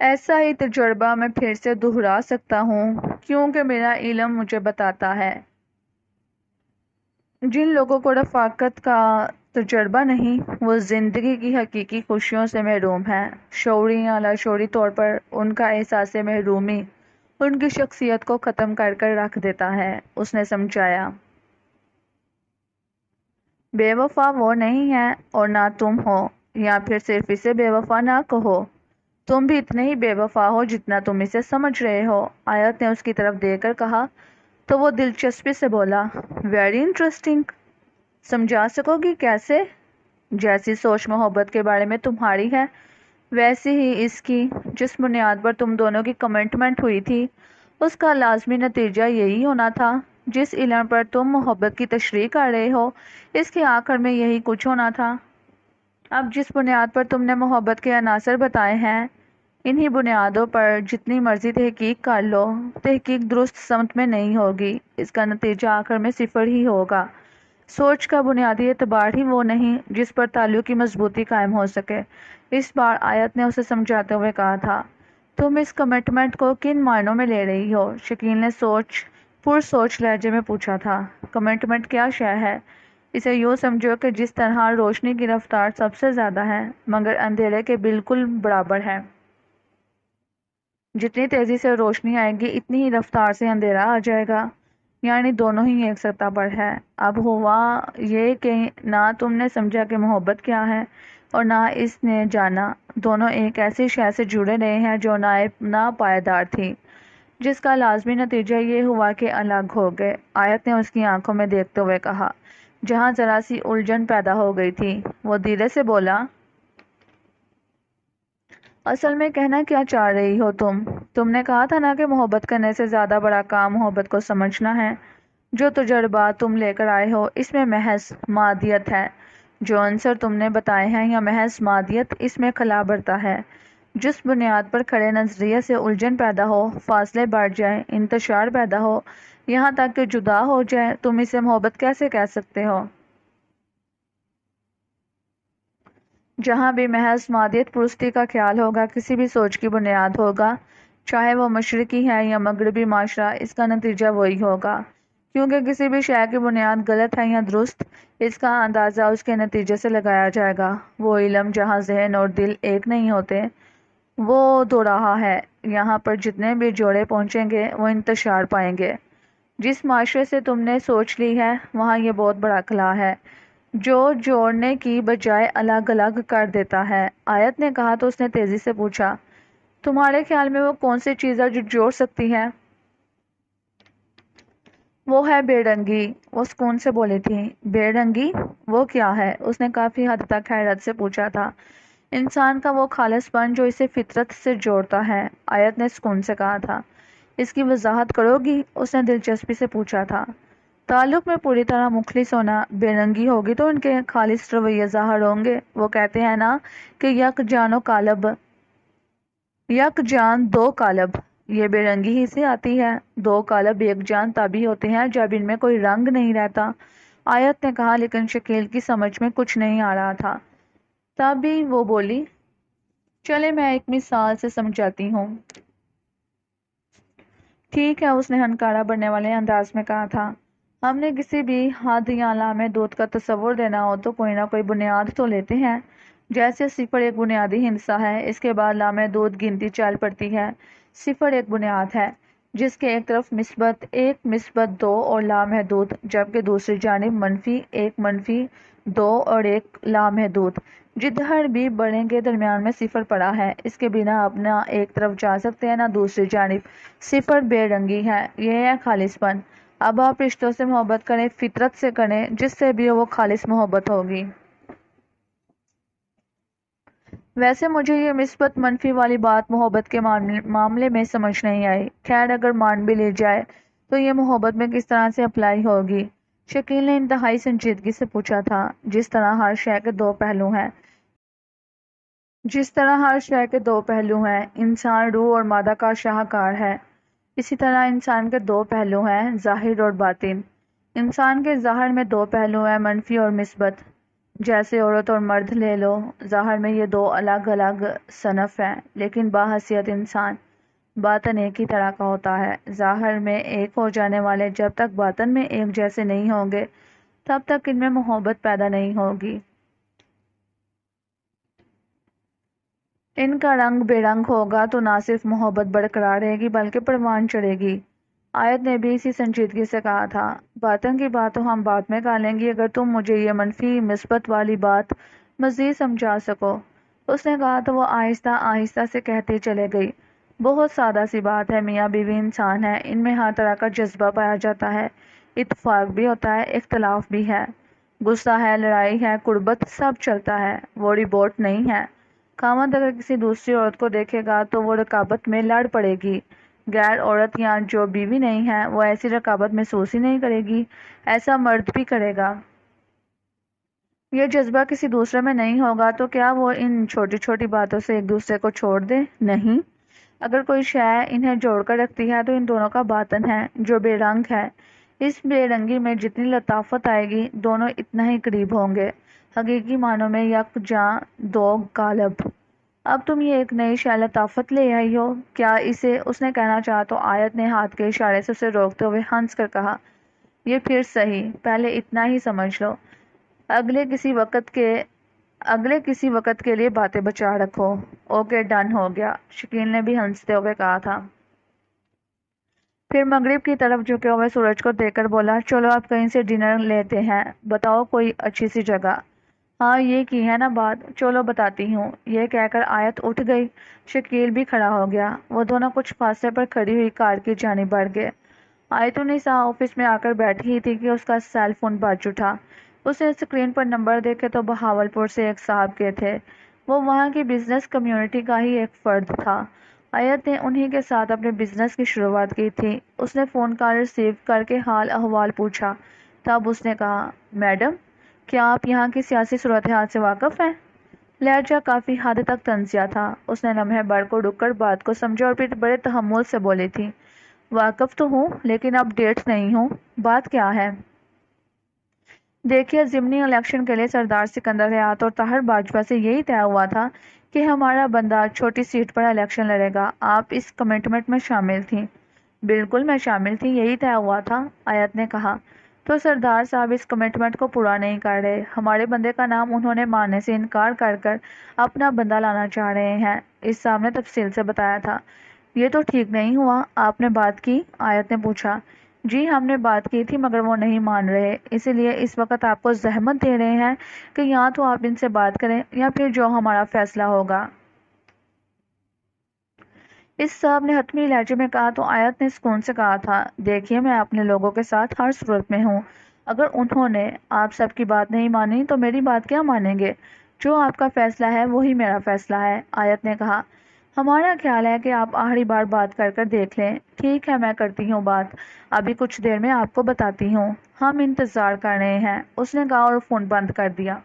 ایسا ہی تجربہ میں پھر سے دہرا سکتا ہوں کیونکہ میرا علم مجھے بتاتا ہے جن لوگوں کو رفاقت کا تجربہ نہیں وہ زندگی کی حقیقی خوشیوں سے محروم ہیں۔ شعوری یا لاشعوری طور پر ان کا احساس محرومی ان کی شخصیت کو ختم کر کر رکھ دیتا ہے۔ اس نے سمجھایا، بے وفا وہ نہیں ہے اور نہ تم ہو، یا پھر صرف اسے بے وفا نہ کہو، تم بھی اتنے ہی بے وفا ہو جتنا تم اسے سمجھ رہے ہو۔ آیت نے اس کی طرف دیکھ کر کہا تو وہ دلچسپی سے بولا، ویری انٹرسٹنگ، سمجھا سکو گی کیسے؟ جیسی سوچ محبت کے بارے میں تمہاری ہے ویسی ہی اس کی، جس بنیاد پر تم دونوں کی کمٹمنٹ ہوئی تھی اس کا لازمی نتیجہ یہی ہونا تھا۔ جس علم پر تم محبت کی تشریح کر رہے ہو اس کے آخر میں یہی کچھ ہونا تھا۔ اب جس بنیاد پر تم نے محبت کے عناصر بتائے ہیں انہی بنیادوں پر جتنی مرضی تحقیق کر لو، تحقیق درست سمت میں نہیں ہوگی، اس کا نتیجہ آخر میں صفر ہی ہوگا۔ سوچ کا بنیادی اعتبار ہی وہ نہیں جس پر تعلق کی مضبوطی قائم ہو سکے۔ اس بار آیت نے اسے سمجھاتے ہوئے کہا تھا، تم اس کمٹمنٹ کو کن معنوں میں لے رہی ہو؟ شکیل نے پرسوچ لہجے میں پوچھا تھا۔ کمٹمنٹ کیا شے ہے؟ اسے یوں سمجھو کہ جس طرح روشنی کی رفتار سب سے زیادہ ہے مگر اندھیرے کے بالکل برابر ہے۔ جتنی تیزی سے روشنی آئے گی اتنی ہی رفتار سے اندھیرا آ جائے گا، یعنی دونوں ہی ایک سطح پر ہے۔ اب ہوا یہ کہ نہ تم نے سمجھا کہ محبت کیا ہے اور نہ اس نے جانا، دونوں ایک ایسی شے سے جڑے رہے ہیں جو ناپائیدار تھی، جس کا لازمی نتیجہ یہ ہوا کہ الگ ہو گئے۔ آیت نے اس کی آنکھوں میں دیکھتے ہوئے کہا، جہاں ذرا سی الجھن پیدا ہو گئی تھی۔ وہ دھیرے سے بولا، اصل میں کہنا کیا چاہ رہی ہو تم نے کہا تھا نا کہ محبت کرنے سے زیادہ بڑا کام محبت کو سمجھنا ہے۔ جو تجربات تم لے کر آئے ہو اس میں محض مادیت ہے، جو عنصر تم نے بتائے ہیں یا محض مادیت اس میں خلا برتا ہے۔ جس بنیاد پر کھڑے نظریے سے الجھن پیدا ہو، فاصلے بڑھ جائیں، انتشار پیدا ہو، یہاں تک کہ جدا ہو جائے، تم اسے محبت کیسے کہہ سکتے ہو؟ جہاں بھی محض مادیت پرستی کا خیال ہوگا کسی بھی سوچ کی بنیاد ہوگا، چاہے وہ مشرقی ہے یا مغربی معاشرہ، اس کا نتیجہ وہی ہوگا، کیونکہ کسی بھی شے کی بنیاد غلط ہے یا درست اس کا اندازہ اس کے نتیجے سے لگایا جائے گا۔ وہ علم جہاں ذہن اور دل ایک نہیں ہوتے وہ دو راہ ہے، یہاں پر جتنے بھی جوڑے پہنچیں گے وہ انتشار پائیں گے۔ جس معاشرے سے تم نے سوچ لی ہے وہاں یہ بہت بڑا خلا ہے جو جوڑنے کی بجائے الگ الگ کر دیتا ہے۔ آیت نے کہا تو اس نے تیزی سے پوچھا، تمہارے خیال میں وہ کون سی چیز ہے جو جوڑ سکتی ہے؟ وہ ہے بے رنگی، وہ سکون سے بولی تھی۔ بے رنگی؟ وہ کیا ہے؟ اس نے کافی حد تک حیرت سے پوچھا تھا۔ انسان کا وہ خالص پن جو اسے فطرت سے جوڑتا ہے، آیت نے سکون سے کہا تھا۔ اس کی وضاحت کرو گی؟ اس نے دلچسپی سے پوچھا تھا۔ تعلق میں پوری طرح مخلص ہونا۔ بے رنگی ہوگی تو ان کے خالص رویے ظاہر ہوں گے۔ وہ کہتے ہیں نا کہ یک جان و قالب، یک جان دو قالب، یہ بے رنگی ہی سے آتی ہے۔ دو قالب یک جان تبھی ہوتے ہیں جب ان میں کوئی رنگ نہیں رہتا۔ آیت نے کہا، لیکن شکیل کی سمجھ میں کچھ نہیں آ رہا تھا۔ تبھی وہ بولی، چلے میں ایک مثال سے سمجھاتی ہوں۔ ٹھیک ہے، اس نے ہنکارا بھرنے والے انداز میں کہا تھا۔ ہم نے کسی بھی حد یا لام دود کا تصور دینا ہو تو کوئی نہ کوئی بنیاد تو لیتے ہیں۔ جیسے صفر ایک بنیادی ہندسہ ہے، اس کے بعد لام دود گنتی چل پڑتی ہے۔ صفر ایک بنیاد ہے جس کے ایک طرف مثبت ایک، مثبت دو اور لامحدود، جبکہ دوسری جانب منفی ایک، منفی دو اور ایک لامحدود۔ جدھر بھی بڑھیں گے درمیان میں صفر پڑا ہے، اس کے بنا اب نہ ایک طرف جا سکتے ہیں نہ دوسری جانب۔ صفر بے رنگی ہے، یہ ہے خالص پن۔ اب آپ رشتوں سے محبت کریں، فطرت سے کریں، جس سے بھی وہ خالص محبت ہوگی۔ ویسے مجھے یہ مثبت منفی والی بات محبت کے معاملے میں سمجھ نہیں آئی۔ خیر اگر مان بھی لی جائے تو یہ محبت میں کس طرح سے اپلائی ہوگی؟ شکیل نے انتہائی سنجیدگی سے پوچھا تھا۔ جس طرح ہر شے کے دو پہلو ہیں، انسان روح اور مادہ کا شاہکار ہے، اسی طرح انسان کے دو پہلو ہیں، ظاہر اور باطن۔ انسان کے ظاہر میں دو پہلو ہیں، منفی اور مثبت۔ جیسے عورت اور مرد لے لو، ظاہر میں یہ دو الگ الگ صنف ہیں، لیکن باحثیت انسان باطن ایک ہی طرح کا ہوتا ہے۔ ظاہر میں ایک ہو جانے والے جب تک باطن میں ایک جیسے نہیں ہوں گے تب تک ان میں محبت پیدا نہیں ہوگی۔ ان کا رنگ بے رنگ ہوگا تو نہ صرف محبت برقرار رہے گی بلکہ پروان چڑھے گی۔ آیت نے بھی اسی سنجیدگی سے کہا تھا، باطن کی بات تو ہم بعد میں کر لیں گی اگر تم مجھے یہ منفی مثبت والی بات مزید سمجھا سکو۔ اس نے کہا تو وہ آہستہ آہستہ سے کہتی چلے گئی، بہت سادہ سی بات ہے، میاں بیوی انسان ہے، ان میں ہر طرح کا جذبہ پایا جاتا ہے، اتفاق بھی ہوتا ہے، اختلاف بھی ہے، غصہ ہے، لڑائی ہے، قربت، سب چلتا ہے، وہ روبوٹ نہیں ہے۔ خاوند اگر کسی دوسری عورت کو دیکھے گا تو وہ رقابت میں لڑ پڑے گی، غیر عورت یا جو بیوی نہیں ہے وہ ایسی رقابت محسوس ہی نہیں کرے گی، ایسا مرد بھی کرے گا۔ یہ جذبہ کسی دوسرے میں نہیں ہوگا تو کیا وہ ان چھوٹی چھوٹی باتوں سے ایک دوسرے کو چھوڑ دے؟ نہیں۔ اگر کوئی شے انہیں جوڑ کر رکھتی ہے تو ان دونوں کا باطن ہے جو بے رنگ ہے۔ اس بے رنگی میں جتنی لطافت آئے گی دونوں اتنا ہی قریب ہوں گے، حقیقی معنوں میں یکجاں، دو قالب۔ اب تم یہ ایک نئی شے لطافت لے آئی ہو، کیا اسے؟ اس نے کہنا چاہا تو آیت نے ہاتھ کے اشارے سے اسے روکتے ہوئے ہنس کر کہا، یہ پھر صحیح، پہلے اتنا ہی سمجھ لو، اگلے کسی وقت کے لیے باتیں بچا رکھو۔ اوکے، ڈن ہو گیا، شکیل نے بھی ہنستے ہوئے کہا تھا۔ پھر مغرب کی طرف جھکے ہوئے سورج کو دیکھ کر بولا، چلو اب کہیں سے ڈنر لیتے ہیں، بتاؤ کوئی اچھی سی جگہ۔ ہاں یہ کی ہے نا بات، چلو بتاتی ہوں۔ یہ کہہ کر آیت اٹھ گئی، شکیل بھی کھڑا ہو گیا، وہ دونوں کچھ فاصلے پر کھڑی ہوئی کار کی جانب بڑھ گئے۔ آیت النساء آفس میں آ کر بیٹھی ہی تھی کہ اس کا سیل فون بج اٹھا۔ اس نے اسکرین پر نمبر دیکھے تو بہاولپور سے ایک صاحب کے تھے، وہ وہاں کی بزنس کمیونٹی کا ہی ایک فرد تھا۔ آیت نے انہی کے ساتھ اپنے بزنس کی شروعات کی تھی۔ اس نے فون کال ریسیو کر کے حال احوال پوچھا، تب اس نے کہا، میڈم کیا آپ یہاں کی سیاسی صورتحال سے واقف ہیں؟ لہجہ کافی حد تک طنزیہ تھا۔ اس نے لمحے بھر کو رک کر بات کو سمجھا اور پھر بڑے تحمل سے بولی تھی، واقف تو ہوں لیکن اپ ڈیٹ نہیں ہوں۔ بات کیا ہے؟ دیکھیے، ضمنی الیکشن کے لیے سردار سکندر حیات اور طاہر باجوہ سے یہی طے ہوا تھا کہ ہمارا بندہ چھوٹی سیٹ پر الیکشن لڑے گا۔ آپ اس کمٹمنٹ میں شامل تھیں؟ بالکل میں شامل تھی، یہی طے ہوا تھا، آیت نے کہا۔ تو سردار صاحب اس کمٹمنٹ کو پورا نہیں کر رہے، ہمارے بندے کا نام انہوں نے ماننے سے انکار کر کر اپنا بندہ لانا چاہ رہے ہیں، اس صاحب نے تفصیل سے بتایا تھا۔ یہ تو ٹھیک نہیں ہوا، آپ نے بات کی؟ آیت نے پوچھا۔ جی ہم نے بات کی تھی مگر وہ نہیں مان رہے، اسی لیے اس وقت آپ کو زحمت دے رہے ہیں کہ یا تو آپ ان سے بات کریں یا پھر جو ہمارا فیصلہ ہوگا۔ اس صاحب نے حتمی لہجے میں کہا تو آیت نے سکون سے کہا تھا، دیکھیے میں اپنے لوگوں کے ساتھ ہر صورت میں ہوں، اگر انہوں نے آپ سب کی بات نہیں مانی تو میری بات کیا مانیں گے؟ جو آپ کا فیصلہ ہے وہی میرا فیصلہ ہے، آیت نے کہا۔ ہمارا خیال ہے کہ آپ آخری بار بات کر کر دیکھ لیں۔ ٹھیک ہے میں کرتی ہوں بات، ابھی کچھ دیر میں آپ کو بتاتی ہوں، ہم انتظار کر رہے ہیں، اس نے کہا اور فون بند کر دیا۔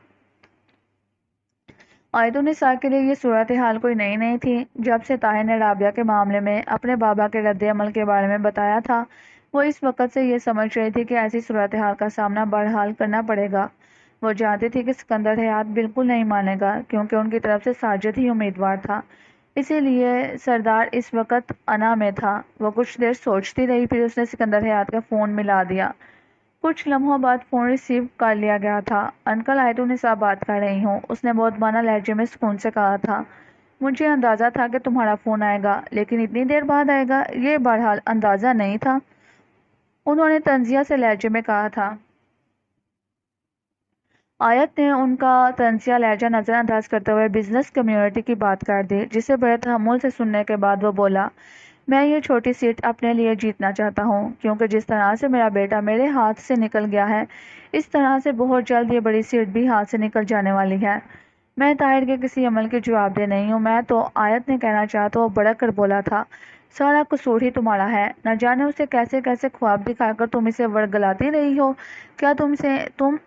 آیت النساء کے لیے یہ صورتحال کوئی نئی نہیں تھی۔ جب سے طاہر نے رابعہ کے معاملے میں اپنے بابا کے رد عمل کے بارے میں بتایا تھا، وہ اس وقت سے یہ سمجھ رہی تھی کہ ایسی صورتحال کا سامنا بہرحال کرنا پڑے گا۔ وہ جانتی تھی کہ سکندر حیات بالکل نہیں مانے گا کیونکہ ان کی طرف سے ساجد ہی امیدوار تھا، اسی لیے سردار اس وقت انا میں تھا۔ وہ کچھ دیر سوچتی رہی، پھر اس نے سکندر حیات کا فون ملا دیا۔ کچھ لمحوں بعد فون ریسیو کر لیا گیا تھا۔ انکل آیت النساء بات کر رہی ہوں، اس نے بہت بانا لہجے میں سکون سے کہا تھا۔ مجھے اندازہ تھا کہ تمہارا فون آئے گا لیکن اتنی دیر بعد آئے گا یہ بہرحال اندازہ نہیں تھا، انہوں نے طنزیہ سے لہجے میں کہا تھا۔ آیت نے ان کا طنزیہ لہجہ نظر انداز کرتے ہوئے بزنس کمیونٹی کی بات کر دی، جسے بڑے تحمل سے سننے کے بعد وہ بولا، میں یہ چھوٹی سیٹ اپنے لیے جیتنا چاہتا ہوں کیونکہ جس طرح سے میرا بیٹا میرے ہاتھ سے نکل گیا ہے اس طرح سے بہت جلد یہ بڑی سیٹ بھی ہاتھ سے نکل جانے والی ہے۔ میں طاہر کے کسی عمل کے جواب دہ نہیں ہوں، میں تو، آیت نے کہنا چاہا تو وہ بڑک کر بولا تھا، سارا قصور ہی تمہارا ہے، نہ جانے اسے کیسے کیسے خواب دکھا کر تم اسے ورگلاتی رہی ہو۔ کیا تم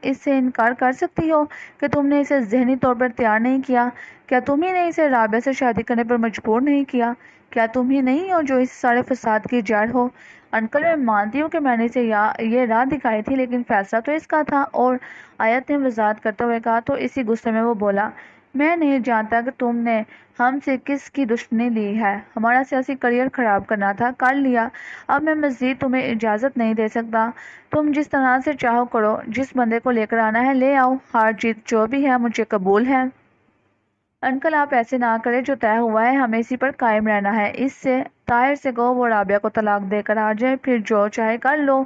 اس سے انکار کر سکتی ہو کہ تم نے اسے ذہنی طور پر تیار نہیں کیا؟ کیا تم ہی نے اسے رابعہ سے شادی کرنے پر مجبور نہیں کیا؟ کیا تم ہی نہیں ہو جو اس سارے فساد کی جڑ ہو؟ انکل، میں مانتی ہوں کہ میں نے اسے یہ راہ دکھائی تھی، لیکن فیصلہ تو اس کا تھا۔ اور آیت نے وضاحت کرتے ہوئے کہا تو اسی غصے میں وہ بولا، میں نہیں جانتا کہ تم نے ہم سے کس کی دشمنی لی ہے۔ ہمارا سیاسی کریئر خراب کرنا تھا، کر لیا۔ اب میں مزید تمہیں اجازت نہیں دے سکتا۔ تم جس طرح سے چاہو کرو، جس بندے کو لے کر آنا ہے لے آؤ، ہار جیت جو بھی ہے مجھے قبول ہے۔ انکل، آپ ایسے نہ کریں، جو طے ہوا ہے ہمیں اسی پر قائم رہنا ہے۔ اس سے طاہر سے کہو وہ رابعہ کو طلاق دے کر آ جائے، پھر جو چاہے کر لو،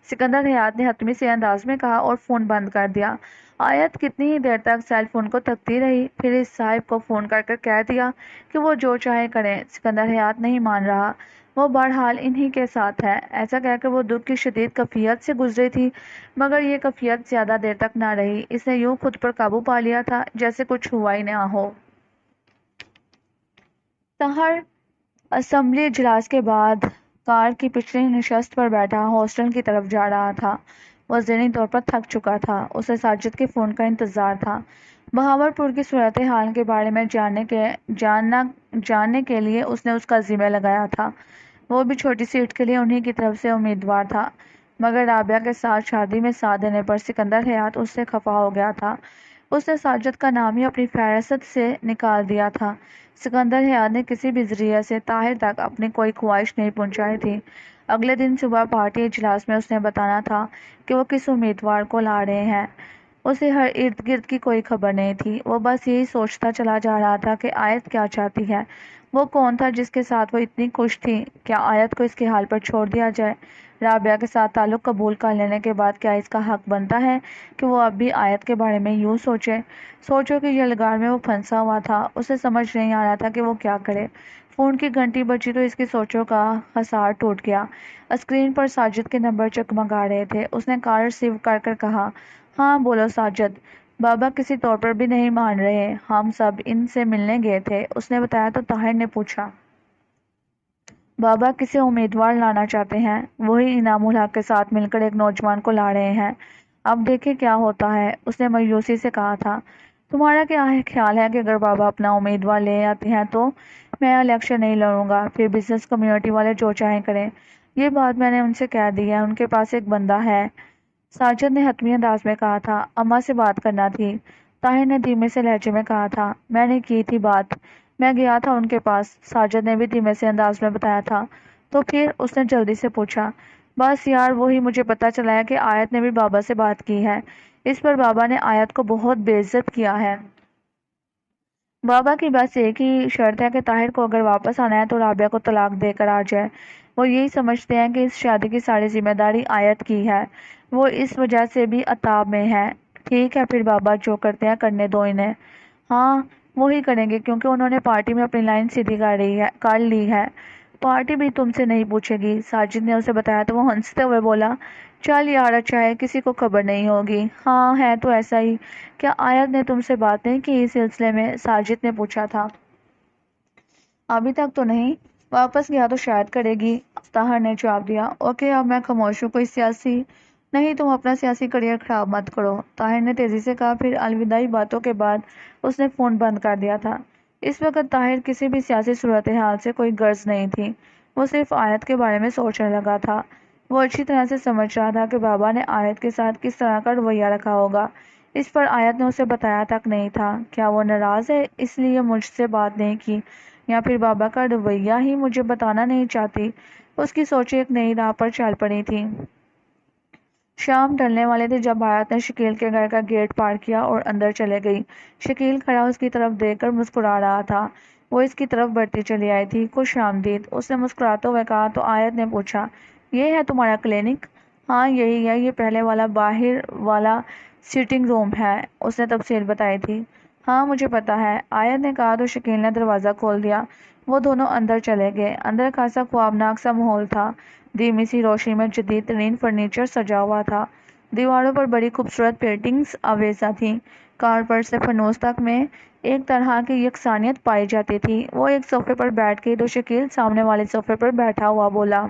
سکندر حیات نے حتمی سے انداز میں کہا اور فون بند کر دیا۔ آیت کتنی ہی دیر تک سیل فون کو تکتی رہی، پھر اس صاحب کو فون کر کر کہہ دیا کہ وہ جو چاہے کریں۔ سکندر حیات نہیں مان رہا، وہ بہرحال انہی کے ساتھ ہے۔ ایسا کہہ کر وہ دکھ کی شدید کیفیت سے گزری تھی، مگر یہ کیفیت زیادہ دیر تک نہ رہی۔ اس نے یوں خود پر قابو پا لیا تھا جیسے کچھ ہوا ہی نہ ہو۔ طاہر اسمبلی اجلاس کے بعد کار کی پچھلی نشست پر بیٹھا ہاسٹل کی طرف جا رہا تھا۔ وہ ذہنی طور پر تھک چکا تھا۔ اسے ساجد کے فون کا انتظار تھا۔ بہاولپور کی صورتحال کے بارے میں جاننے کے لیے اس نے اس کا عزیمہ لگایا تھا۔ وہ بھی چھوٹی سیٹ کے لیے انہی کی طرف سے امیدوار تھا، مگر رابعہ کے ساتھ شادی میں ساتھ دینے پر سکندر حیات اس سے خفا ہو گیا تھا۔ اس نے ساجد کا نام ہی اپنی فہرست سے نکال دیا تھا۔ سکندر حیات نے کسی بھی ذریعے سے طاہر تک اپنی کوئی خواہش نہیں پہنچائی تھی۔ اگلے دن صبح پارٹی اجلاس میں اس نے بتانا تھا کہ وہ کس امیدوار کو لا رہے ہیں۔ اسے ہر ارد گرد کی کوئی خبر نہیں تھی۔ وہ بس یہی سوچتا چلا جا رہا تھا کہ آیت کیا چاہتی ہے۔ وہ کون تھا جس کے ساتھ وہ اتنی خوش تھی؟ کیا آیت کو اس کے حال پر چھوڑ دیا جائے؟ رابعہ کے ساتھ تعلق قبول کر لینے کے بعد کیا اس کا حق بنتا ہے کہ وہ اب بھی آیت کے بارے میں یوں سوچے؟ سوچو کہ یلغار میں وہ پھنسا ہوا تھا۔ اسے سمجھ نہیں آ رہا تھا کہ وہ کیا کرے۔ فون کی گھنٹی بجی تو اس کی سوچوں کا حصار ٹوٹ گیا۔ اسکرین پر ساجد کے نمبر چکمگا رہے تھے۔ اس نے کال ریسیو کر کر کہا، ہاں بولو ساجد۔ بابا کسی طور پر بھی نہیں مان رہے، ہم سب ان سے ملنے گئے تھے، اس نے بتایا تو طاہر نے پوچھا۔ بابا کسے امیدوار لانا چاہتے ہیں؟ وہی انعام الحق کے ساتھ مل کر ایک نوجوان کو لا رہے ہیں۔ اب دیکھیں کیا ہوتا ہے، اس نے مایوسی سے کہا تھا۔ تمہارا کیا خیال ہے کہ اگر بابا اپنا امیدوار لے آتے ہیں تو؟ میں الیکشن نہیں لڑوں گا، پھر بزنس کمیونٹی والے جو چاہیں کریں۔ یہ بات میں نے ان سے کہہ دی ہے، ان کے پاس ایک بندہ ہے۔ ساجد نے حتمی انداز میں کہا تھا، اماں سے بات کرنا تھی۔ طاہر نے دھیمے سے لہجے میں کہا تھا، میں نے کی تھی بات، میں گیا تھا ان کے پاس۔ ساجد نے بھی دھیمے سے انداز میں بتایا تھا۔ تو پھر؟ اس نے جلدی سے پوچھا۔ بس یار وہی مجھے پتا چلا ہے کہ آیت نے بھی بابا سے بات کی ہے۔ اس پر بابا نے آیت کو بہت بے عزت کیا ہے۔ بابا کی بس ایک ہی شرط ہے کہ طاہر کو اگر واپس آنا ہے تو رابعہ کو طلاق دے کر آ جائے۔ وہ یہی سمجھتے ہیں کہ اس شادی کی ساری ذمہ داری آیت کی ہے۔ وہ اس وجہ سے بھی عتاب میں ہے۔ ٹھیک ہے پھر بابا، جو کرتے ہیں کرنے دو انہیں۔ ہاں وہی کریں گے، کیونکہ انہوں نے پارٹی میں اپنی لائن سیدھی کر لی ہے۔ پارٹی بھی تم سے نہیں پوچھے گی، ساجد نے اسے بتایا تو وہ ہنستے ہوئے بولا، چل یار اچھا ہے، کسی کو خبر نہیں ہوگی۔ ہاں ہے تو ایسا ہی۔ کیا آیت نے تم سے بات نہیں کی اس سلسلے میں؟ ساجد نے پوچھا تھا۔ ابھی تک تو نہیں، واپس گیا تو شاید کرے گی، طاہر نے جواب دیا۔ اوکے اب میں خاموش ہوں، کوئی سیاسی نہیں، تم اپنا سیاسی کریئر خراب مت کرو، طاہر نے تیزی سے کہا۔ پھر الوداعی باتوں کے بعد اس نے فون بند کر دیا تھا۔ اس وقت طاہر کسی بھی سیاسی صورتحال سے کوئی غرض نہیں تھی۔ وہ صرف آیت کے بارے میں سوچنے لگا تھا۔ وہ اچھی طرح سے سمجھ رہا تھا کہ بابا نے آیت کے ساتھ کس طرح کا رویہ رکھا ہوگا۔ اس پر آیت نے اسے بتایا تک نہیں تھا۔ کیا وہ ناراض ہے اس لیے مجھ سے بات نہیں کی، یا پھر بابا کا رویہ ہی مجھے بتانا نہیں چاہتی؟ اس کی سوچیں ایک نئی راہ پر چل پڑی تھیں۔ شام ڈھلنے والے تھے جب آیت نے شکیل کے گھر کا گیٹ پار کیا اور اندر چلے گئی۔ شکیل کھڑا اس کی طرف دیکھ کر مسکرا رہا تھا۔ وہ اس کی طرف بڑھتی چلی آئی تھی۔ خوش آمدید، اس نے مسکراتے ہوئے کہا تو آیت نے پوچھا، یہ ہے تمہارا کلینک؟ ہاں یہی ہے، یہ پہلے والا باہر والا سیٹنگ روم ہے، اس نے تفصیل بتائی تھی۔ ہاں مجھے پتا ہے، آیت نے کہا تو شکیل نے دروازہ کھول دیا۔ وہ دونوں اندر چلے گئے۔ اندر خاصا خوابناک سا ماحول تھا۔ دھیمی سی روشنی میں جدید ترین فرنیچر سجا ہوا تھا۔ دیواروں پر بڑی خوبصورت پینٹنگز آویزاں تھیں۔ کارپٹ سے فانوس تک میں ایک طرح کی یکسانیت پائی جاتی تھی۔ وہ ایک صوفے پر بیٹھ گئی تو شکیل سامنے والے صوفے پر بیٹھا ہوا بولا،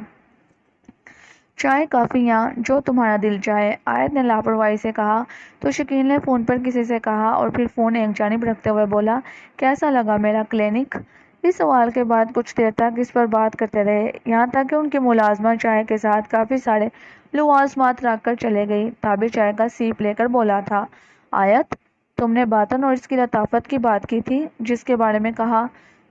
چائے کافی یا جو تمہارا دل چاہے، آیت نے لاپرواہی سے کہا تو شکیل نے فون پر کسی سے کہا اور پھر فون ایک جانب رکھتے ہوئے بولا، کیسا لگا میرا کلینک؟ اس سوال کے بعد کچھ دیر تک اس پر بات کرتے رہے، یہاں تک کہ ان کی ملازمہ چائے کے ساتھ کافی سارے لوازمات رکھ کر چلے گئی۔ تابع چائے کا سیپ لے کر بولا تھا، آیت، تم نے باطن اور اس کی لطافت کی بات کی تھی جس کے بارے میں کہا۔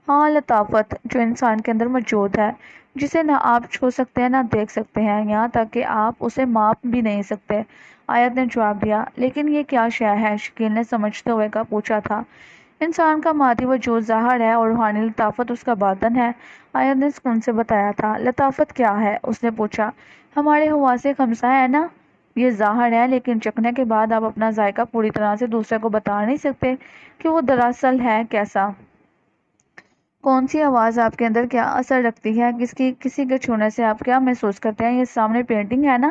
ہاں، لطافت جو انسان کے اندر موجود ہے، جسے نہ آپ چھو سکتے ہیں نہ دیکھ سکتے ہیں، یہاں تک کہ آپ اسے ماپ بھی نہیں سکتے۔ آیت نے جواب دیا، لیکن یہ کیا شے ہے؟ شکیل نے سمجھتے ہوئے پوچھا تھا۔ انسان کا مادی وجود ظاہر ہے اور روحانی لطافت اس کا باطن ہے، آیت نے سکون سے بتایا تھا۔ لطافت کیا ہے؟ اس نے پوچھا۔ ہمارے حواس خمسہ ہے نا، یہ ظاہر ہے، لیکن چکھنے کے بعد آپ اپنا ذائقہ پوری طرح سے دوسرے کو بتا نہیں سکتے کہ وہ دراصل ہے کیسا۔ کون سی آواز آپ کے اندر کیا اثر رکھتی ہے، کسی کے چھونے سے آپ کیا محسوس کرتے ہیں۔ یہ سامنے پینٹنگ ہے نا،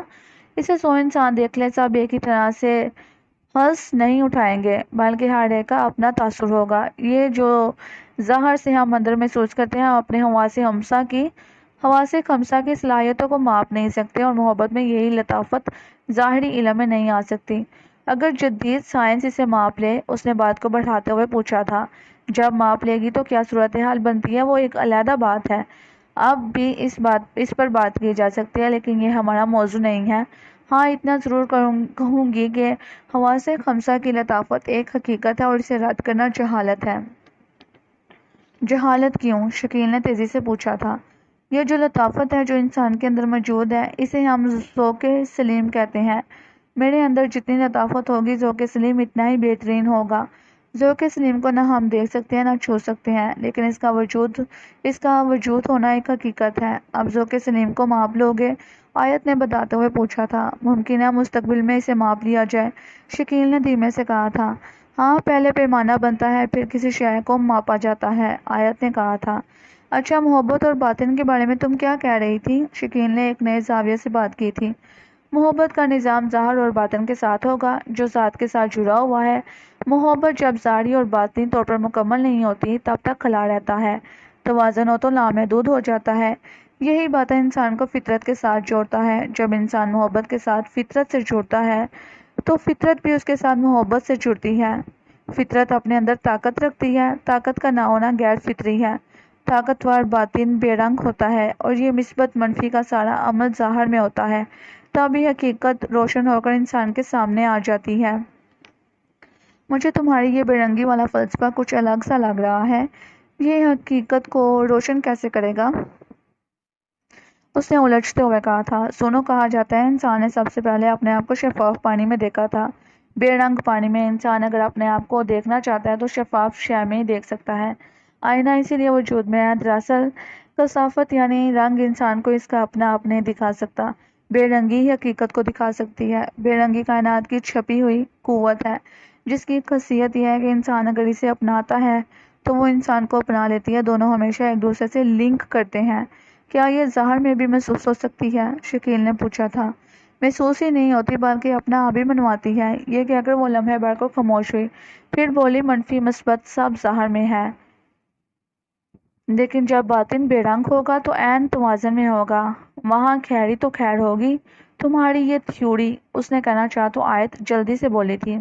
اسے 100 انسان دیکھ لے، سب ایک ہی طرح سے ہنس نہیں اٹھائیں گے، بلکہ ہر ایک کا اپنا تاثر ہوگا۔ یہ جو ظاہر سے ہم اندر محسوس کرتے ہیں، ہم اپنے حواس خمسہ کی صلاحیتوں کو ماپ نہیں سکتے، اور محبت میں یہی لطافت ظاہری علم میں نہیں آ سکتی اگر جدید سائنس اسے ماپ لے۔ اس نے بات کو بڑھاتے ہوئے پوچھا تھا، جب ماپ لے گی تو کیا صورتحال بنتی ہے، وہ ایک علیحدہ بات ہے۔ اب بھی اس پر بات کی جا سکتی ہے، لیکن یہ ہمارا موضوع نہیں ہے۔ ہاں، اتنا ضرور کہوں گی کہ حواس خمسہ کی لطافت ایک حقیقت ہے اور اسے رد کرنا جہالت ہے۔ جہالت کیوں؟ شکیل نے تیزی سے پوچھا تھا۔ یہ جو لطافت ہے جو انسان کے اندر موجود ہے، اسے ہم ذوق سلیم کہتے ہیں۔ میرے اندر جتنی لطافت ہوگی، ذوق سلیم اتنا ہی بہترین ہوگا۔ ذوق سلیم کو نہ ہم دیکھ سکتے ہیں نہ چھو سکتے ہیں، لیکن اس کا وجود ہونا ایک حقیقت ہے۔ اب ذوق سلیم کو ماپ لو گے؟ آیت نے بتاتے ہوئے پوچھا تھا۔ ممکن ہے مستقبل میں اسے ماپ لیا جائے، شکیل نے دھیمے سے کہا تھا۔ ہاں، پہلے پیمانہ بنتا ہے، پھر کسی شے کو ماپا جاتا ہے، آیت نے کہا تھا۔ اچھا، محبت اور باطن کے بارے میں تم کیا کہہ رہی تھی؟ شکیل نے ایک نئے زاویے سے بات کی تھی۔ محبت کا نظام ظاہر اور باطن کے ساتھ ہوگا، جو ذات کے ساتھ جڑا ہوا ہے۔ محبت جب ظاہری اور باطنی طور پر مکمل نہیں ہوتی، تب تک خلا رہتا ہے۔ توازن ہو تو لامحدود ہو جاتا ہے۔ یہی باطن انسان کو فطرت کے ساتھ جوڑتا ہے۔ جب انسان محبت کے ساتھ فطرت سے جڑتا ہے تو فطرت بھی اس کے ساتھ محبت سے جڑتی ہے۔ فطرت اپنے اندر طاقت رکھتی ہے، طاقت کا نہ ہونا غیر فطری ہے۔ طاقتور باطن بے رنگ ہوتا ہے، اور یہ مثبت منفی کا سارا عمل ظاہر میں ہوتا ہے، تبھی حقیقت روشن ہو کر انسان کے سامنے آ جاتی ہے۔ مجھے تمہاری یہ بے رنگی والا فلسفہ کچھ الگ سا لگ رہا ہے۔ یہ حقیقت کو روشن کیسے کرے گا؟ اس نے الجھتے ہوئے کہا تھا۔ سنو، کہا جاتا ہے انسان نے سب سے پہلے اپنے آپ کو شفاف پانی میں دیکھا تھا، بے رنگ پانی میں۔ انسان اگر اپنے آپ کو دیکھنا چاہتا ہے تو شفاف شے میں ہی دیکھ سکتا ہے۔ آئینہ اسی لیے وجود میں ہے۔ دراصل کثافت یعنی رنگ انسان کو اس کا اپنا آپ نہیں دکھا سکتا، بے رنگی ہی حقیقت کو دکھا سکتی ہے۔ بے رنگی کائنات کی چھپی ہوئی قوت ہے، جس کی خاصیت یہ ہے کہ انسان اگر اسے اپناتا ہے تو وہ انسان کو اپنا لیتی ہے۔ دونوں ہمیشہ ایک دوسرے سے لنک کرتے ہیں۔ کیا یہ ظاہر میں بھی محسوس ہو سکتی ہے؟ شکیل نے پوچھا تھا۔ محسوس ہی نہیں ہوتی بلکہ اپنا آپ ہی منواتی ہے۔ یہ کہہ کر وہ لمحے بھر کو خاموش ہوئی، پھر بولی، منفی مثبت سب ظاہر میں ہے، لیکن جب باطن بے رنگ ہوگا تو عین توازن میں ہوگا، وہاں خیری تو خیر ہوگی۔ تمہاری یہ تھیوری، اس نے کہنا چاہا تو آیت جلدی سے بولی تھی۔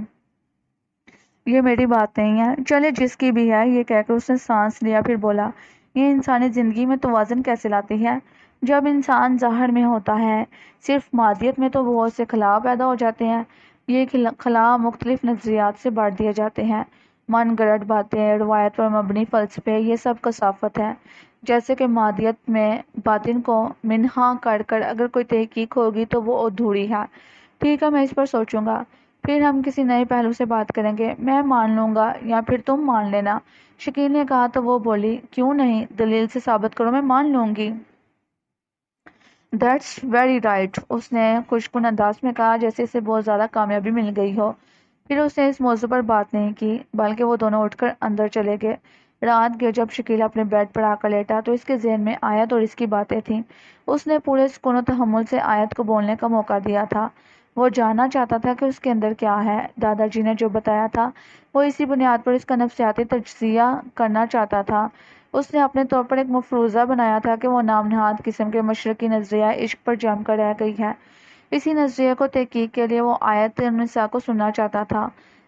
یہ میری بات نہیں ہے، چلے جس کی بھی ہے۔ یہ کہہ کر اس نے سانس لیا، پھر بولا، یہ انسانی زندگی میں توازن کیسے لاتی ہے؟ جب انسان ظاہر میں ہوتا ہے صرف مادیت میں، تو بہت سے خلا پیدا ہو جاتے ہیں۔ یہ خلا مختلف نظریات سے بانٹ دیے جاتے ہیں، من گھڑت باتیں، روایت پر مبنی فلسفے، یہ سب کثافت ہے۔ جیسے کہ مادیت میں باطن کو منہا کر کر اگر کوئی تحقیق ہوگی تو وہ ادھوری ہے۔ ٹھیک ہے، میں اس پر سوچوں گا، پھر ہم کسی نئے پہلو سے بات کریں گے۔ میں مان لوں گا یا پھر تم مان لینا، شکیل نے کہا تو وہ بولی، کیوں نہیں، دلیل سے ثابت کرو، میں مان لوں گی۔ دیٹس ویری رائٹ، اس نے خوشگوار انداز میں کہا، جیسے اسے بہت زیادہ کامیابی مل گئی ہو۔ پھر اس نے اس موضوع پر بات نہیں کی، بلکہ وہ دونوں اٹھ کر اندر چلے گئے۔ رات گئے جب شکیل اپنے بیڈ پر آ کر لیٹا تو اس کے ذہن میں آیت اور اس کی باتیں تھیں۔ اس نے پورے سکون و تحمل سے آیت کو بولنے کا موقع دیا تھا۔ وہ جاننا چاہتا تھا کہ اس کے اندر کیا ہے۔ دادا جی نے جو بتایا تھا، وہ اسی بنیاد پر اس کا نفسیاتی تجزیہ کرنا چاہتا تھا۔ اس نے اپنے طور پر ایک مفروضہ بنایا تھا کہ وہ نام نہاد قسم کے مشرقی نظریہ عشق پر جم کر رہ گئی ہے۔ اسی نظریے کو تحقیق کے لیے وہ آیت النساء کو سننا چاہتا تھا۔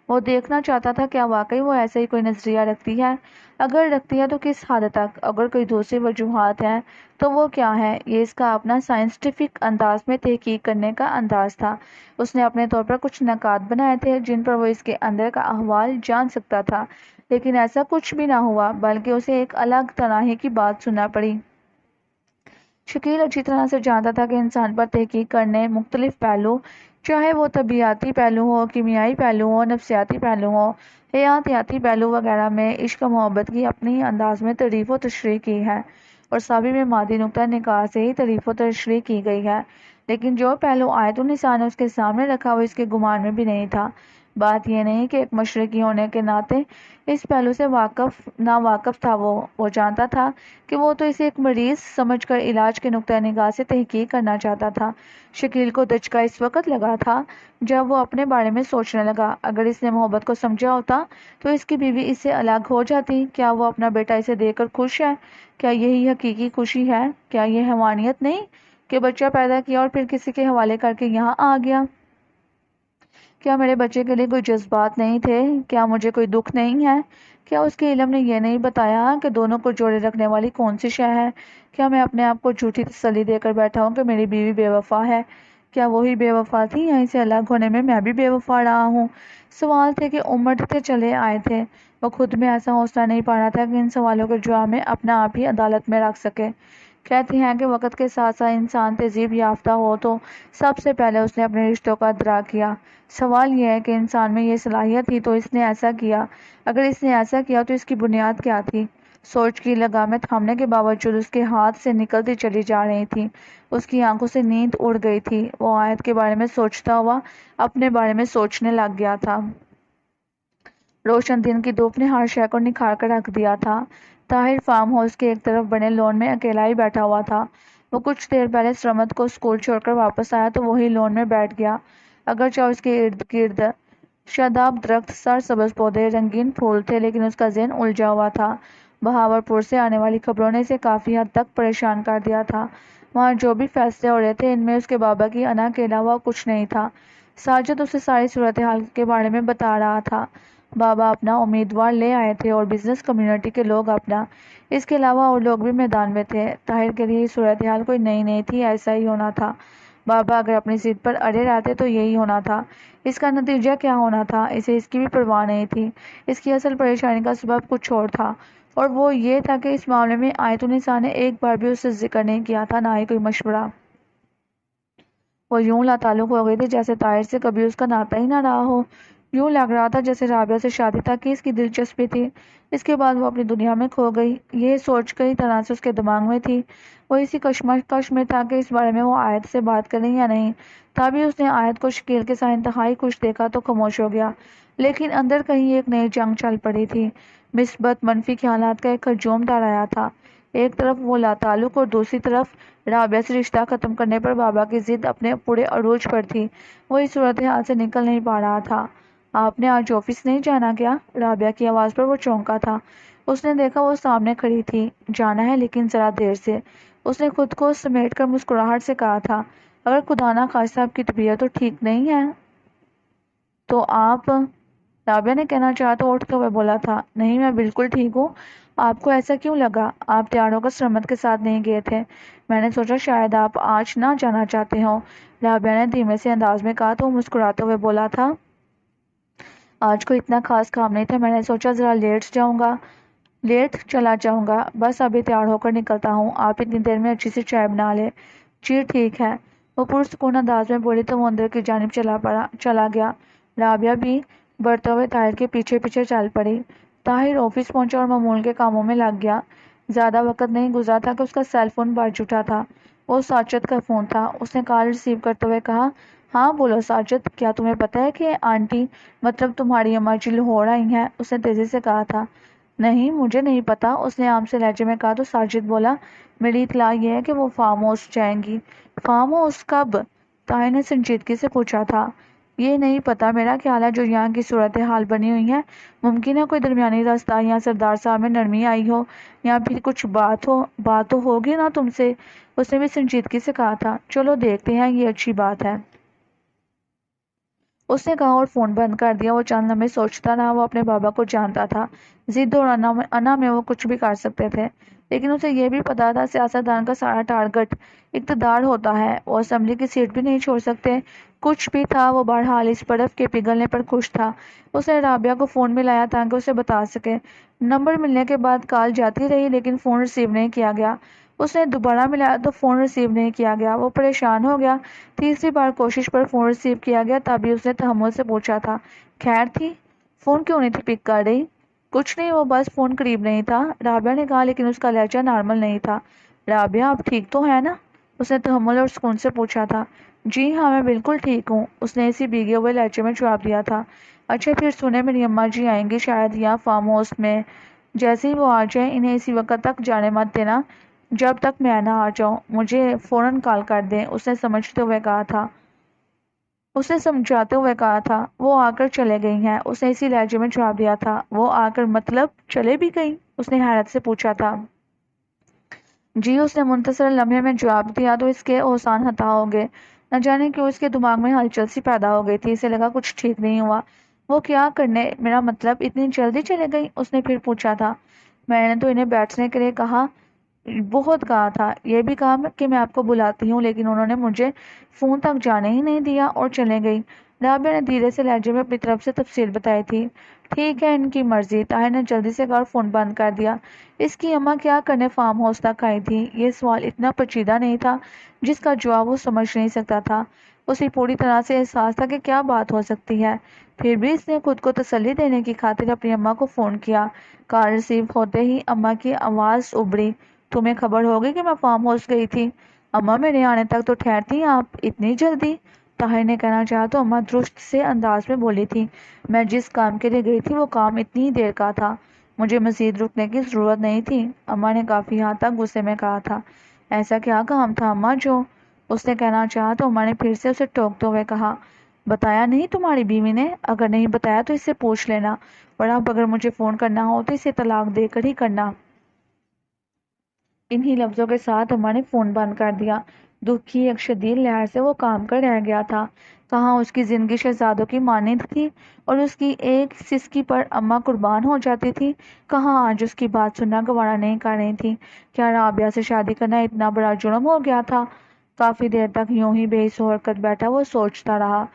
وہ دیکھنا چاہتا تھا کیا واقعی وہ ایسا ہی کوئی نظریہ رکھتی ہے، اگر رکھتی ہے تو کس حد تک، اگر کوئی دوسری وجوہات ہیں تو وہ کیا ہے۔ یہ اس کا اپنا سائنسٹیفک انداز میں تحقیق کرنے کا انداز تھا۔ اس نے اپنے طور پر کچھ نکات بنائے تھے جن پر وہ اس کے اندر کا احوال جان سکتا تھا، لیکن ایسا کچھ بھی نہ ہوا، بلکہ اسے ایک الگ طرح کی بات سننا پڑی۔ شکیل اچھی طرح سے جانتا تھا کہ انسان پر تحقیق کرنے مختلف پہلو، چاہے وہ طبیعیاتی پہلو ہو، کیمیائی پہلو ہو، نفسیاتی پہلو ہو، حیاتیاتی پہلو وغیرہ میں عشق و محبت کی اپنی انداز میں تعریف و تشریح کی ہے، اور سابی میں مادی نقطہ نگاہ سے ہی تعریف و تشریح کی گئی ہے، لیکن جو پہلو آیت النساء نے اس کے سامنے رکھا وہ اس کے گمان میں بھی نہیں تھا۔ بات یہ نہیں کہ ایک مشرقی ہونے کے ناطے اس پہلو سے ناواقف تھا، وہ جانتا تھا کہ وہ تو اسے ایک مریض سمجھ کر علاج کے نقطہ نگاہ سے تحقیق کرنا چاہتا تھا۔ شکیل کو دھچکا اس وقت لگا تھا جب وہ اپنے بارے میں سوچنے لگا، اگر اس نے محبت کو سمجھا ہوتا تو اس کی بیوی اس سے الگ ہو جاتی، کیا وہ اپنا بیٹا اسے دیکھ کر خوش ہے؟ کیا یہی حقیقی خوشی ہے؟ کیا یہ حیوانیت نہیں کہ بچہ پیدا کیا اور پھر کسی کے حوالے کر کے یہاں آ گیا؟ کیا میرے بچے کے لیے کوئی جذبات نہیں تھے؟ کیا مجھے کوئی دکھ نہیں ہے؟ کیا اس کے علم نے یہ نہیں بتایا کہ دونوں کو جوڑے رکھنے والی کون سی شے ہے؟ کیا میں اپنے آپ کو جھوٹی تسلی دے کر بیٹھا ہوں کہ میری بیوی بے وفا ہے؟ کیا وہی بے وفا تھی یا اسے الگ ہونے میں بھی بے وفا رہا ہوں؟ سوال تھے کہ امڑتے چلے آئے تھے۔ وہ خود میں ایسا حوصلہ نہیں پا رہا تھا کہ ان سوالوں کے جواب میں اپنا آپ ہی عدالت میں رکھ سکے۔ کہتے ہیں کہ وقت کے ساتھ ساتھ انسان تہذیب یافتہ ہو تو سب سے پہلے اس نے اپنے رشتوں کا ادراک کیا۔ سوال یہ ہے کہ انسان میں یہ صلاحیت تھی تو اس نے ایسا کیا، اگر اس نے ایسا کیا تو اس کی بنیاد کیا تھی؟ سوچ کی لگامیں تھامنے کے باوجود اس کے ہاتھ سے نکلتی چلی جا رہی تھی، اس کی آنکھوں سے نیند اڑ گئی تھی، وہ آیت کے بارے میں سوچتا ہوا اپنے بارے میں سوچنے لگ گیا تھا۔ روشن دن کی دھوپ نے ہر شے کو نکھار کر رکھ دیا تھا۔ طاہر فارم ہاؤس کے ایک طرف بنے لون میں اکیلا ہی بیٹھا ہوا تھا۔ وہ کچھ دیر پہلے سرمد کو اسکول چھوڑ کر واپس آیا تو وہی لون میں بیٹھ گیا، اگرچہ اس کے ارد گرد شاداب درخت، سر سبز پودے، رنگین پھول تھے، لیکن اس کا ذہن الجھا ہوا تھا۔ بہاولپور سے آنے والی خبروں نے اسے کافی حد تک پریشان کر دیا تھا۔ وہاں جو بھی فیصلے ہو رہے تھے ان میں اس کے بابا کی انا کے علاوہ کچھ نہیں تھا۔ ساجد اسے ساری صورتحال کے بارے میں بتا رہا تھا۔ بابا اپنا امیدوار لے آئے تھے اور بزنس کمیونٹی کے لوگ اپنا، اس کے علاوہ اور لوگ بھی میدان میں تھے۔ طاہر کے لیے صورتحال کوئی نئی نہیں تھی، ایسا ہی ہونا تھا۔ بابا اگر اپنی ضد پر اڑے رہتے تو یہی ہونا تھا۔ اس کا نتیجہ کیا ہونا تھا اسے اس کی بھی پرواہ نہیں تھی۔ اس کی اصل پریشانی کا سبب کچھ اور تھا، اور وہ یہ تھا کہ اس معاملے میں آیت النساء نے ایک بار بھی اس سے ذکر نہیں کیا تھا، نہ ہی کوئی مشورہ۔ وہ یوں لاتعلق ہو گئی تھی جیسے طاہر سے کبھی اس کا ناتا ہی نہ رہا ہو۔ یوں لگ رہا تھا جیسے رابعہ سے شادی تک کی اس کی دلچسپی تھی، اس کے بعد وہ اپنی دنیا میں کھو گئی۔ یہ سوچ کئی طرح سے اس کے دماغ میں تھی۔ وہ اسی کشمکش میں تھا کہ اس بارے میں وہ آیت سے بات کریں یا نہیں۔ تبھی اس نے آیت کو شکیل کے ساتھ انتہائی خوش دیکھا تو خاموش ہو گیا، لیکن اندر کہیں ایک نئی جنگ چل پڑی تھی۔ مثبت منفی خیالات کا ایک ہجوم دہرایا تھا، ایک طرف وہ لاتعلق اور دوسری طرف رابعہ سے رشتہ ختم کرنے پر بابا کی ضد اپنے پورے عروج پر تھی۔ وہ اس صورتحال سے نکل نہیں پا رہا تھا۔ آپ نے آج آفس نہیں جانا کیا؟ رابعہ کی آواز پر وہ چونکا تھا۔ اس نے دیکھا وہ سامنے کھڑی تھی۔ جانا ہے، لیکن ذرا دیر سے۔ اس نے خود کو سمیٹ کر مسکراہٹ سے کہا تھا، اگر خدا نہ خواستہ آپ کی طبیعت تو ٹھیک نہیں ہے تو آپ؟ رابعہ نے کہنا چاہا تو اٹھتے ہوئے بولا تھا، نہیں میں بالکل ٹھیک ہوں۔ آپ کو ایسا کیوں لگا؟ آپ تیار ہو کر سرمد کے ساتھ نہیں گئے تھے؟ میں نے سوچا شاید آپ آج نہ جانا چاہتے ہوں، رابعہ نے دھیمے سے انداز میں کہا تو وہ مسکراتے ہوئے بولا تھا، آج کوئی اتنا خاص کام نہیں تھا، میں نے سوچا ذرا لیٹ چلا جاؤں گا، بس ابھی تیار ہو کر نکلتا ہوں، آپ اتنی دیر میں اچھی سی چائے بنا لیں۔ جی ٹھیک ہے، وہ پرسکون انداز میں بولی تو وہ اندر کی جانب چلا گیا۔ رابعہ بھی بڑھتے ہوئے طاہر کے پیچھے پیچھے چل پڑی۔ طاہر آفس پہنچا اور معمول کے کاموں میں لگ گیا۔ زیادہ وقت نہیں گزرا تھا کہ اس کا سیل فون بج اٹھا تھا۔ وہ ساجد کا فون تھا۔ اس نے کال ریسیو کرتے ہوئے کہا، ہاں بولو ساجد، کیا تمہیں پتہ ہے کہ آنٹی مطلب تمہاری اماں جی لاہور آئی ہیں؟ اس نے تیزی سے کہا تھا۔ نہیں مجھے نہیں پتا، اس نے عام سے لہجے میں کہا تو ساجد بولا، میری اطلاع یہ ہے کہ وہ فارم ہاؤس جائیں گی۔ فارم ہاؤس کب؟ طاہر نے سنجیدگی سے پوچھا تھا۔ یہ نہیں پتا، میرا خیال ہے جو یہاں کی صورتحال بنی ہوئی ہے، ممکن ہے کوئی درمیانی راستہ یا سردار صاحب میں نرمی آئی ہو، یا پھر کچھ بات تو ہوگی نا تم سے، اس نے بھی سنجیدگی سے کہا تھا۔ چلو دیکھتے ہیں، یہ اچھی بات ہے۔ اس نے کہا اور فون بند کر دیا۔ وہ چند لمحے سوچتا رہا۔ وہ اپنے بابا کو جانتا تھا، ضد اور انا میں وہ کچھ بھی کر سکتے تھے، لیکن اسے یہ بھی پتا تھا سیاستدان کا سارا ٹارگٹ اقتدار ہوتا ہے، وہ اسمبلی کی سیٹ بھی نہیں چھوڑ سکتے۔ کچھ بھی تھا، وہ بہرحال اس برف کے پگھلنے پر خوش تھا۔ اس نے رابعہ کو فون ملایا تاکہ اسے بتا سکے۔ نمبر ملنے کے بعد کال جاتی رہی لیکن فون ریسیو نہیں کیا گیا۔ اس نے دوبارہ ملایا تو فون ریسیو نہیں کیا گیا۔ وہ پریشان ہو گیا۔ تیسری بار کوشش پر فون ریسیو کیا گیا، تبھی اس نے تحمل سے پوچھا تھا، خیر تھی؟ فون کیوں نہیں تھی پک کر رہی؟ کچھ نہیں، وہ بس فون قریب نہیں تھا، رابعہ نے کہا، لیکن اس کا لہجہ نارمل نہیں تھا۔ رابعہ آپ ٹھیک تو ہے نا؟ اس نے تحمل اور سکون سے پوچھا تھا۔ جی ہاں میں بالکل ٹھیک ہوں، اس نے اسی بھیگے ہوئے لہجے میں جواب دیا تھا۔ اچھا پھر سنیں، میری اماں جی آئیں گی شاید یہاں فارم ہاؤس میں، جیسے ہی وہ آ جائیں انہیں اسی وقت تک جانے مت دینا جب تک میں نہ آ جاؤں، مجھے فوراً کال کر دیں، اس نے سمجھاتے ہوئے کہا تھا۔ وہ آ کر چلے گئی ہیں، اس نے اسی لہجے میں جواب دیا تھا۔ وہ آ کر مطلب چلے بھی گئی؟ اس نے حیرت سے پوچھا تھا۔ جی، اس نے منتصر لمحے میں جواب دیا تو اس کے اوسان ہتا ہو گئے۔ نہ جانے کیوں اس کے دماغ میں ہلچل سی پیدا ہو گئی تھی، اسے لگا کچھ ٹھیک نہیں ہوا۔ وہ کیا کرنے، میرا مطلب اتنی جلدی چلے گئی؟ اس نے پھر پوچھا تھا۔ میں نے تو انہیں بیٹھنے کے لیے کہا، بہت کہا تھا، یہ بھی کہا کہ میں آپ کو بلاتی ہوں، لیکن انہوں نے مجھے فون تک جانے ہی نہیں دیا اور چلے گئی۔ رابعہ نے دھیرے سے لہجے میں اپنی طرف سے تفصیل بتائی تھی۔ ٹھیک ہے، ان کی مرضی۔ طاہر نے جلدی سے کہا اور فون بند کر دیا۔ اس کی اماں کیا کرنے فارم ہاؤس تک آئی تھی؟ یہ سوال اتنا پیچیدہ نہیں تھا جس کا جواب وہ سمجھ نہیں سکتا تھا۔ اسے پوری طرح سے احساس تھا کہ کیا بات ہو سکتی ہے، پھر بھی اس نے خود کو تسلی دینے کی خاطر اپنی اماں کو فون کیا۔ کال ریسیو ہوتے ہی اماں کی آواز ابھری، تمہیں خبر ہوگی کہ میں فارم ہاؤس گئی تھی؟ اماں میرے آنے تک تو ٹھہرتی آپ، اتنی جلدی؟ طاہر نے کہنا چاہا تو اماں درست سے انداز میں بولی تھی، میں جس کام کے لیے گئی تھی وہ کام اتنی ہی دیر کا تھا، مجھے مزید رکنے کی ضرورت نہیں تھی۔ اماں نے کافی حد تک غصے میں کہا تھا۔ ایسا کیا کام تھا اماں جو؟ اس نے کہنا چاہا تو اماں نے پھر سے اسے ٹوکتے ہوئے کہا، بتایا نہیں تمہاری بیوی نے؟ اگر نہیں بتایا تو اس سے پوچھ لینا، اور اب اگر مجھے فون کرنا ہو تو اسے طلاق دے کر ہی کرنا۔ انہی لفظوں کے ساتھ اماں نے فون بند کر دیا۔ دکھ کی ایک شدید لہر سے وہ کام کر رہ گیا تھا۔ کہاں اس کی زندگی شہزادوں کی مانند تھی اور اس کی ایک سسکی پر اماں قربان ہو جاتی تھی، کہاں آج اس کی بات سننا گوارا نہیں کر رہی تھی۔ کیا رابعہ سے شادی کرنا اتنا بڑا جرم ہو گیا تھا؟ کافی دیر تک یوں ہی بے سو حرکت بیٹھا وہ سوچتا رہا۔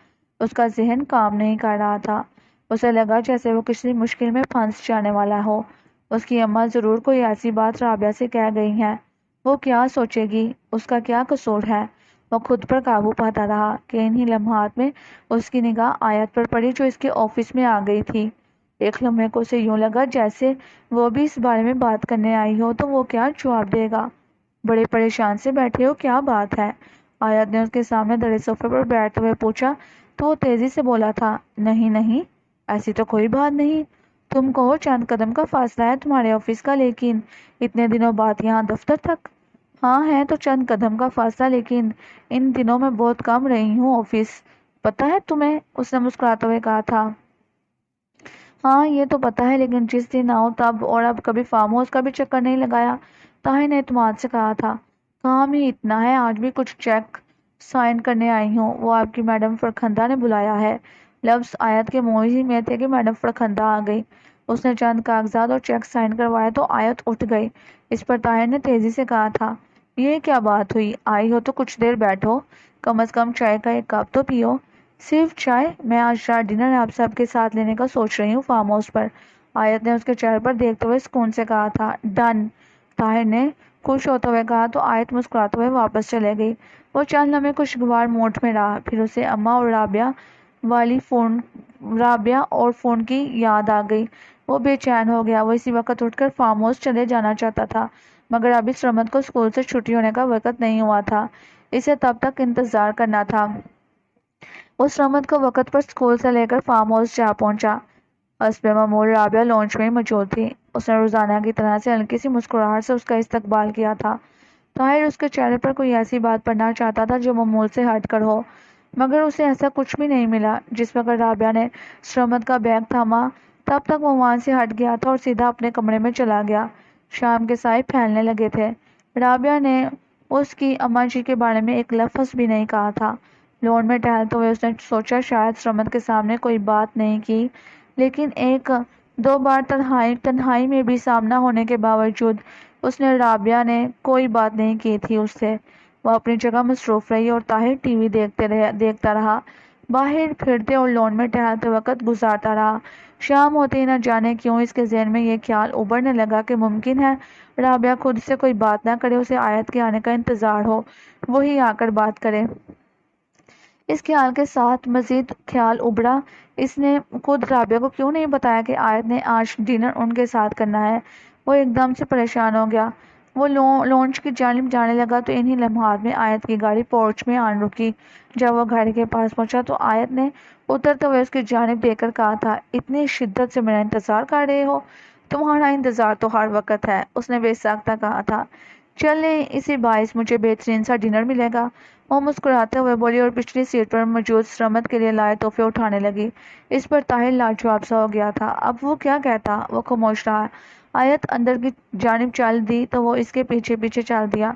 اس کا ذہن کام نہیں کر رہا تھا۔ اسے لگا جیسے وہ کسی مشکل میں پھنس جانے والا ہو۔ اس کی اماں ضرور کوئی ایسی بات رابعہ سے کہہ گئی ہیں، وہ کیا سوچے گی، اس کا کیا قصور ہے؟ وہ خود پر قابو پاتا رہا کہ انہی لمحات میں اس کی نگاہ آیت پر پڑی جو اس کے آفس میں آ گئی تھی۔ ایک لمحے کو اسے یوں لگا جیسے وہ بھی اس بارے میں بات کرنے آئی ہو تو وہ کیا جواب دے گا۔ بڑے پریشان سے بیٹھے ہو، کیا بات ہے؟ آیت نے اس کے سامنے دڑے صوفے پر بیٹھتے ہوئے پوچھا تو وہ تیزی سے بولا تھا، نہیں نہیں، ایسی تو کوئی بات نہیں، تم کہو چند قدم کا فاصلہ ہے تمہارے آفس کا، لیکن اتنے دنوں بعد یہاں دفتر تک؟ ہاں ہے تو چند قدم کا فاصلہ، لیکن ان دنوں میں بہت کم رہی ہوں آفس، پتہ ہے تمہیں؟ اس نے مسکراتے ہوئے کہا تھا۔ ہاں یہ تو پتہ ہے، لیکن جس دن آؤ تب، اور اب کبھی فارم ہاؤس کا بھی چکر نہیں لگایا، طاہر نے اعتماد سے کہا تھا۔ کام ہی اتنا ہے، آج بھی کچھ چیک سائن کرنے آئی ہوں، وہ آپ کی میڈم فرخندہ نے بلایا ہے۔ لفظ آیت کے منہ ہی میں تھے کہ میڈم فرخندہ آ گئی۔ اس نے چند کاغذات اور چیک سائن کروائے تو آیت اٹھ گئی۔ اس پر طاہر نے تیزی سے کہا تھا، یہ کیا بات ہوئی، آئی ہو تو کچھ دیر بیٹھو، کم از کم چائے کا ایک کپ تو پیو۔ صرف چائے؟ میں آج رات ڈنر آپ سب کے ساتھ لینے کا سوچ رہی ہوں فارم ہاؤس پر، آیت نے اس کے چہرے پر دیکھتے ہوئے سکون سے کہا تھا۔ ڈن، طاہر نے خوش ہوتے ہوئے کہا تو آیت مسکراتے ہوئے واپس چلے گئی۔ وہ چند لمحے خوشگوار موڈ میں رہا، پھر اسے اماں اور رابعہ اور فون کی یاد آ گئی۔ وہ بے چین ہو گیا۔ وہ اسی وقت اٹھ کر فارم ہاؤس چلے جانا چاہتا تھا، مگر ابھی سرمد کو اسکول سے چھٹی ہونے کا وقت نہیں ہوا تھا، اسے تب تک انتظار کرنا تھا۔ وہ سرمد کو وقت پر اسکول سے لے کر فارم ہاؤس جا پہنچا۔ حسب معمول رابعہ لانچ میں ہی موجود تھی۔ اس نے روزانہ کی طرح سے ہلکی سی مسکراہٹ سے اس کا استقبال کیا تھا۔ طاہر اس کے چہرے پر کوئی ایسی بات پڑھنا چاہتا تھا جو معمول سے ہٹ کر ہو، مگر اسے ایسا کچھ بھی نہیں ملا۔ جس وقت رابعہ نے سرمد کا بیگ تھاما تب تک وہ وہاں سے ہٹ گیا تھا اور سیدھا اپنے کمرے میں چلا گیا۔ شام کے سائے پھیلنے لگے تھے۔ رابعہ نے اس کی اماں جی کے بارے میں ایک لفظ بھی نہیں کہا تھا۔ لون میں ٹہلتے ہوئے اس نے سوچا شاید سرمد کے سامنے کوئی بات نہیں کی، لیکن ایک دو بار تنہائی میں بھی سامنا ہونے کے باوجود اس نے رابعہ نے کوئی بات نہیں کی تھی اس سے۔ وہ اپنی جگہ مصروف رہی اور طاہر ٹی وی دیکھتا رہا، باہر پھرتے اور لون میں ٹہلتے وقت گزارتا رہا۔ شام ہوتے ہی نہ جانے کیوں اس کے ذہن میں یہ خیال ابھرنے لگا کہ ممکن ہے رابعہ خود سے کوئی بات نہ کرے، اسے آیت کے آنے کا انتظار ہو، وہی آ کر بات کرے۔ اس خیال کے ساتھ مزید خیال ابھرا، اس نے خود رابعہ کو کیوں نہیں بتایا کہ آیت نے آج ڈنر ان کے ساتھ کرنا ہے۔ وہ ایک دم سے پریشان ہو گیا۔ وہ لونچ کی جانب جانے لگا تو انہی لمحات میں آیت کی گاڑی پورچ میں آن رکی۔ جب وہ گاڑی کے پاس پہنچا تو آیت نے اترتے ہوئے اس کی جانب دیکھ کر کہا تھا، اتنی شدت سے میرا انتظار کر رہے ہو؟ تمہارا انتظار تو ہر وقت ہے، اس نے بے ساختہ کہا تھا۔ چلیں، اسی باعث مجھے بہترین سا ڈنر ملے گا، وہ مسکراتے ہوئے بولی اور پچھلی سیٹ پر موجود سرمد کے لیے لائے تحفے اٹھانے لگی۔ اس پر طاہر لاجواب سا ہو گیا تھا۔ اب وہ کیا کہتا؟ وہ خاموش رہا۔ آیت اندر کی جانب چل دی تو وہ اس کے پیچھے پیچھے چل دیا۔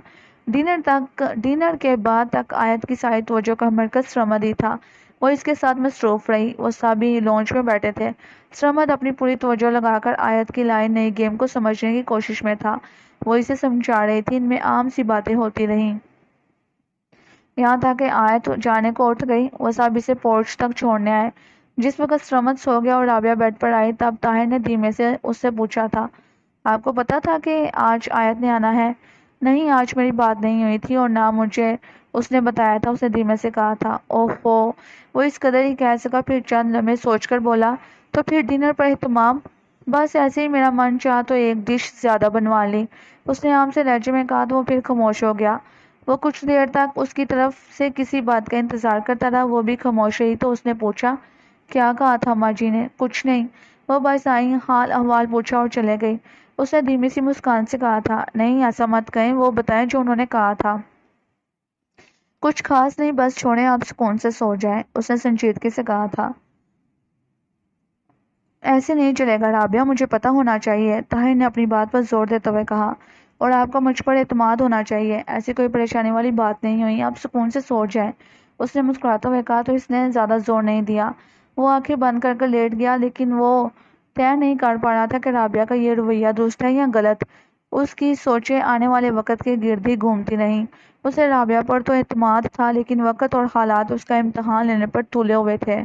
ڈنر کے بعد تک آیت کی ساری توجہ کا مرکز سرمد ہی تھا۔ وہ اس کے ساتھ مصروف رہی۔ وہ سبھی لونچ میں بیٹھے تھے۔ سرمد اپنی پوری توجہ لگا کر آیت کی لائی نئی گیم کو سمجھنے کی کوشش میں تھا۔ وہ اسے سمجھا رہی تھی۔ ان میں عام سی باتیں ہوتی رہیں، یہاں تک کہ آیت جانے کو اٹھ گئی۔ وہ سب اسے پورچ تک چھوڑنے آئے۔ جس وقت سرمد سو گیا اور رابعہ بیڈ پر آئی تب طاہر نے دھیمے سے اس سے پوچھا تھا، آپ کو پتا تھا کہ آج آیت نے آنا ہے؟ نہیں، آج میری بات نہیں ہوئی تھی اور نہ مجھے اس نے بتایا تھا، اسے دھیمے سے کہا تھا۔ اوہو، وہ اس قدر ہی کہہ سکا، پھر چند لمحے سوچ کر بولا، تو پھر ڈنر پر اہتمام؟ بس ایسے ہی میرا من چاہا تو ایک ڈش زیادہ بنوا لی، اس نے عام سے لہجے میں کہا تو وہ پھر خاموش ہو گیا۔ وہ کچھ دیر تک اس کی طرف سے کسی بات کا انتظار کرتا رہا۔ وہ بھی خاموش رہی تو اس نے پوچھا، کیا کہا تھا اماں جی نے؟ کچھ نہیں، وہ بس آئی، حال احوال پوچھا اور چلے گئی۔ اس نے دھیمی سی مسکان سے کہا تھا، نہیں ایسا مت کہیں، وہ بتائیں جو انہوں نے کہا تھا۔ کچھ خاص نہیں، بس چھوڑیں آپ سکون سے سو جائیں، اس نے سنجیدگی سے کہا تھا۔ ایسے نہیں چلے گا رابعہ، مجھے پتا ہونا چاہیے، طاہر نے اپنی بات پر زور دیتے ہوئے کہا، اور آپ کا مجھ پر اعتماد ہونا چاہیے، ایسی کوئی پریشانی والی بات نہیں ہوئی، آپ سکون سے سو جائیں، اس نے مسکراتے ہوئے کہا تو اس نے زیادہ زور نہیں دیا۔ وہ آنکھیں بند کر لیٹ گیا، لیکن وہ طے نہیں کر پا رہا تھا کہ رابعہ کا یہ رویہ درست ہے یا غلط۔ اس کی سوچیں آنے والے وقت کے گرد ہی گھومتی رہیں۔ اسے رابعہ پر تو اعتماد تھا، لیکن وقت اور حالات اس کا امتحان لینے پر تولے ہوئے تھے۔